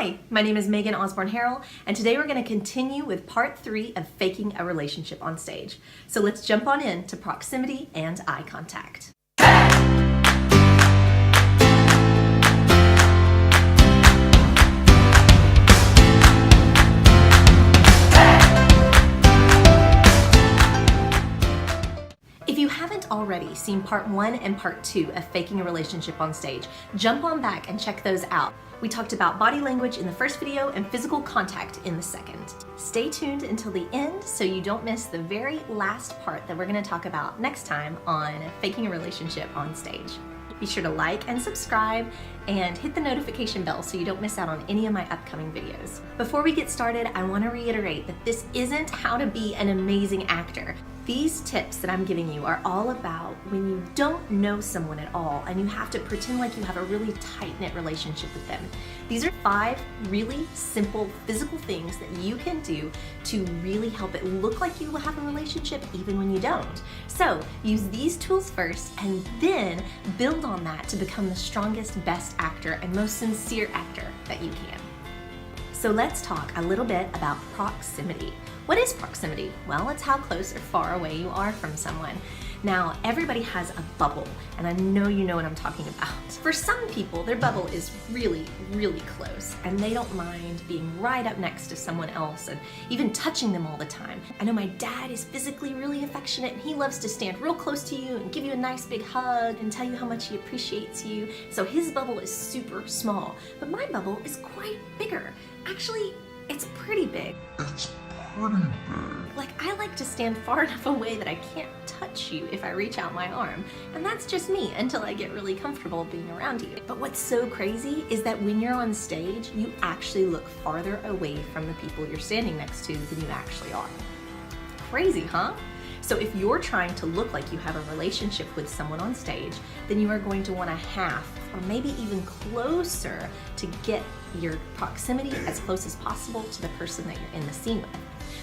Hi, my name is Megan Osborne Harrell, and today we're going to continue with part 3 of faking a relationship on stage. So let's jump on in to proximity and eye contact. If you haven't already seen part 1 and part 2 of faking a relationship on stage, jump on back and check those out. We talked about body language in the first video and physical contact in the second. Stay tuned until the end so you don't miss the very last part that we're going to talk about next time on faking a relationship on stage. Be sure to like and subscribe and hit the notification bell so you don't miss out on any of my upcoming videos. Before we get started, I want to reiterate that this isn't how to be an amazing actor. These tips that I'm giving you are all about when you don't know someone at all and you have to pretend like you have a really tight-knit relationship with them. These are 5 really simple physical things that you can do to really help it look like you have a relationship even when you don't. So use these tools first and then build on that to become the strongest, best actor and most sincere actor that you can. So let's talk a little bit about proximity. What is proximity? Well, it's how close or far away you are from someone. Now, everybody has a bubble, and I know you know what I'm talking about. For some people, their bubble is really, really close, and they don't mind being right up next to someone else and even touching them all the time. I know my dad is physically really affectionate, and he loves to stand real close to you and give you a nice big hug and tell you how much he appreciates you. So his bubble is super small, but my bubble is quite bigger. Actually, it's pretty big. Like, I like to stand far enough away that I can't touch you if I reach out my arm. And that's just me until I get really comfortable being around you. But what's so crazy is that when you're on stage, you actually look farther away from the people you're standing next to than you actually are. Crazy, huh? So if you're trying to look like you have a relationship with someone on stage, then you are going to want to half or maybe even closer to get your proximity as close as possible to the person that you're in the scene with.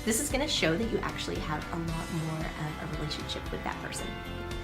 This is going to show that you actually have a lot more of a relationship with that person.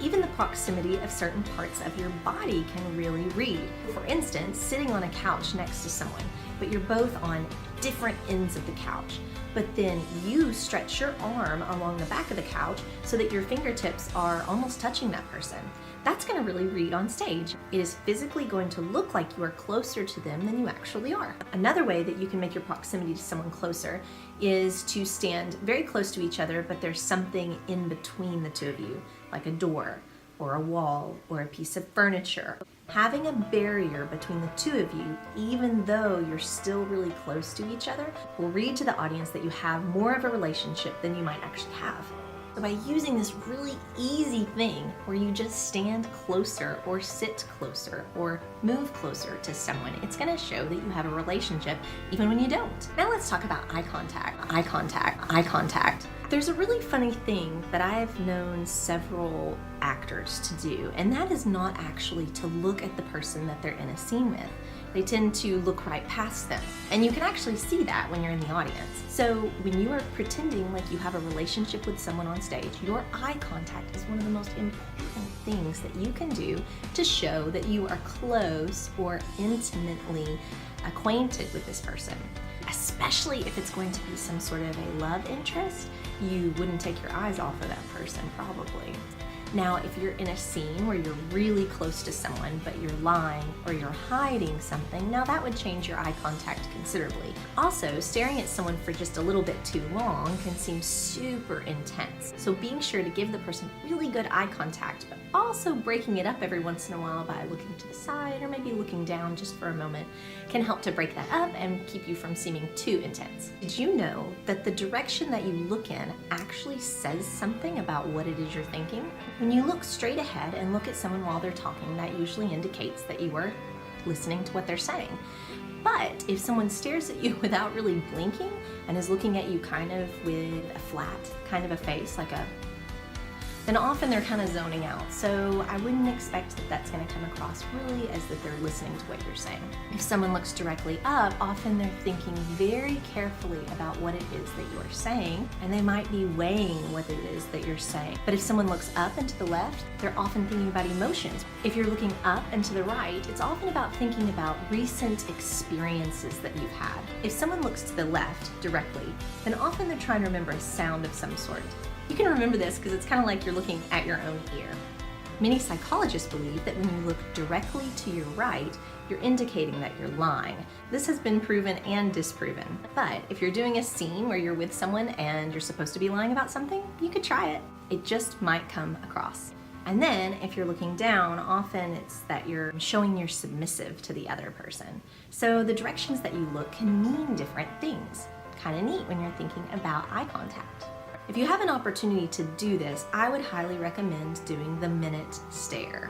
Even the proximity of certain parts of your body can really read. For instance, sitting on a couch next to someone, but you're both on different ends of the couch. But then you stretch your arm along the back of the couch so that your fingertips are almost touching that person. That's going to really read on stage. It is physically going to look like you are closer to them than you actually are. Another way that you can make your proximity to someone closer is to stand very close to each other, but there's something in between the two of you, like a door or a wall or a piece of furniture. Having a barrier between the two of you, even though you're still really close to each other, will read to the audience that you have more of a relationship than you might actually have. So by using this really easy thing where you just stand closer or sit closer or move closer to someone, it's going to show that you have a relationship even when you don't. Now let's talk about eye contact. Eye contact. Eye contact. There's a really funny thing that I've known several actors to do, and that is not actually to look at the person that they're in a scene with. They tend to look right past them. And you can actually see that when you're in the audience. So when you are pretending like you have a relationship with someone on stage, your eye contact is one of the most important things that you can do to show that you are close or intimately acquainted with this person. Especially if it's going to be some sort of a love interest, you wouldn't take your eyes off of that person probably. Now, if you're in a scene where you're really close to someone, but you're lying or you're hiding something, now that would change your eye contact considerably. Also, staring at someone for just a little bit too long can seem super intense. So being sure to give the person really good eye contact, but also breaking it up every once in a while by looking to the side or maybe looking down just for a moment can help to break that up and keep you from seeming too intense. Did you know that the direction that you look in actually says something about what it is you're thinking? When you look straight ahead and look at someone while they're talking, that usually indicates that you are listening to what they're saying. But if someone stares at you without really blinking and is looking at you kind of with a flat kind of a face, like then often they're kind of zoning out. So I wouldn't expect that that's going to come across really as that they're listening to what you're saying. If someone looks directly up, often they're thinking very carefully about what it is that you're saying, and they might be weighing what it is that you're saying. But if someone looks up and to the left, they're often thinking about emotions. If you're looking up and to the right, it's often about thinking about recent experiences that you've had. If someone looks to the left directly, then often they're trying to remember a sound of some sort. You can remember this because it's kind of like you're looking at your own ear. Many psychologists believe that when you look directly to your right, you're indicating that you're lying. This has been proven and disproven. But if you're doing a scene where you're with someone and you're supposed to be lying about something, you could try it. It just might come across. And then if you're looking down, often it's that you're showing you're submissive to the other person. So the directions that you look can mean different things. Kind of neat when you're thinking about eye contact. If you have an opportunity to do this, I would highly recommend doing the minute stare.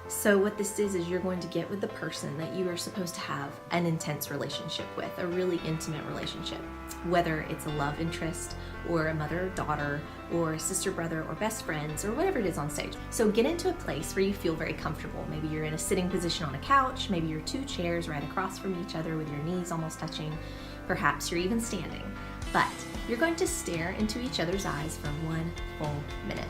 So what this is you're going to get with the person that you are supposed to have an intense relationship with, a really intimate relationship, whether it's a love interest or a mother or daughter or a sister, brother, or best friends, or whatever it is on stage. So get into a place where you feel very comfortable. Maybe you're in a sitting position on a couch, maybe you're 2 chairs right across from each other with your knees almost touching, perhaps you're even standing. But you're going to stare into each other's eyes for 1 full minute.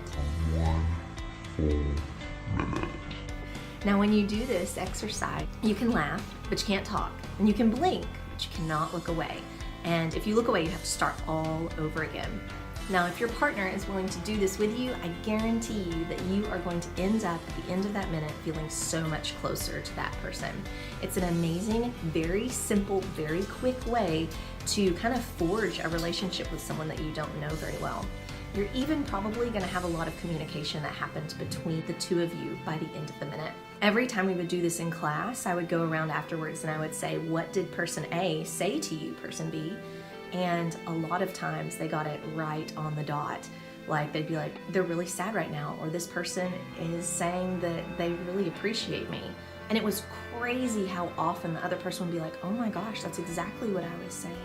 Now when you do this exercise, you can laugh, but you can't talk. And you can blink, but you cannot look away. And if you look away, you have to start all over again. Now, if your partner is willing to do this with you, I guarantee you that you are going to end up at the end of that minute feeling so much closer to that person. It's an amazing, very simple, very quick way to kind of forge a relationship with someone that you don't know very well. You're even probably going to have a lot of communication that happens between the two of you by the end of the minute. Every time we would do this in class, I would go around afterwards and I would say, what did person A say to you, person B? And a lot of times they got it right on the dot. Like they'd be like, they're really sad right now, or this person is saying that they really appreciate me. And it was crazy how often the other person would be like, oh my gosh, that's exactly what I was saying.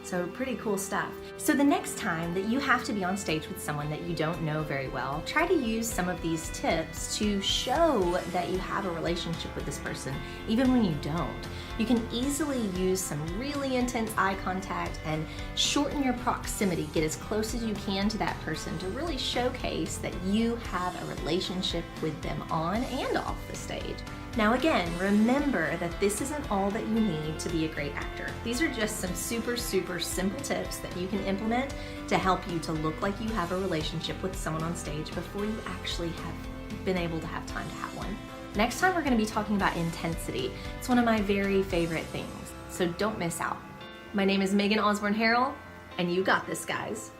So pretty cool stuff. So the next time that you have to be on stage with someone that you don't know very well, try to use some of these tips to show that you have a relationship with this person, even when you don't. You can easily use some really intense eye contact and shorten your proximity, get as close as you can to that person to really showcase that you have a relationship with them on and off the stage. Now again, remember that this isn't all that you need to be a great actor. These are just some super simple tips that you can implement to help you to look like you have a relationship with someone on stage before you actually have been able to have time to have one. Next time we're going to be talking about intensity. It's one of my very favorite things, so don't miss out. My name is Megan Osborne Harrell, and you got this, guys.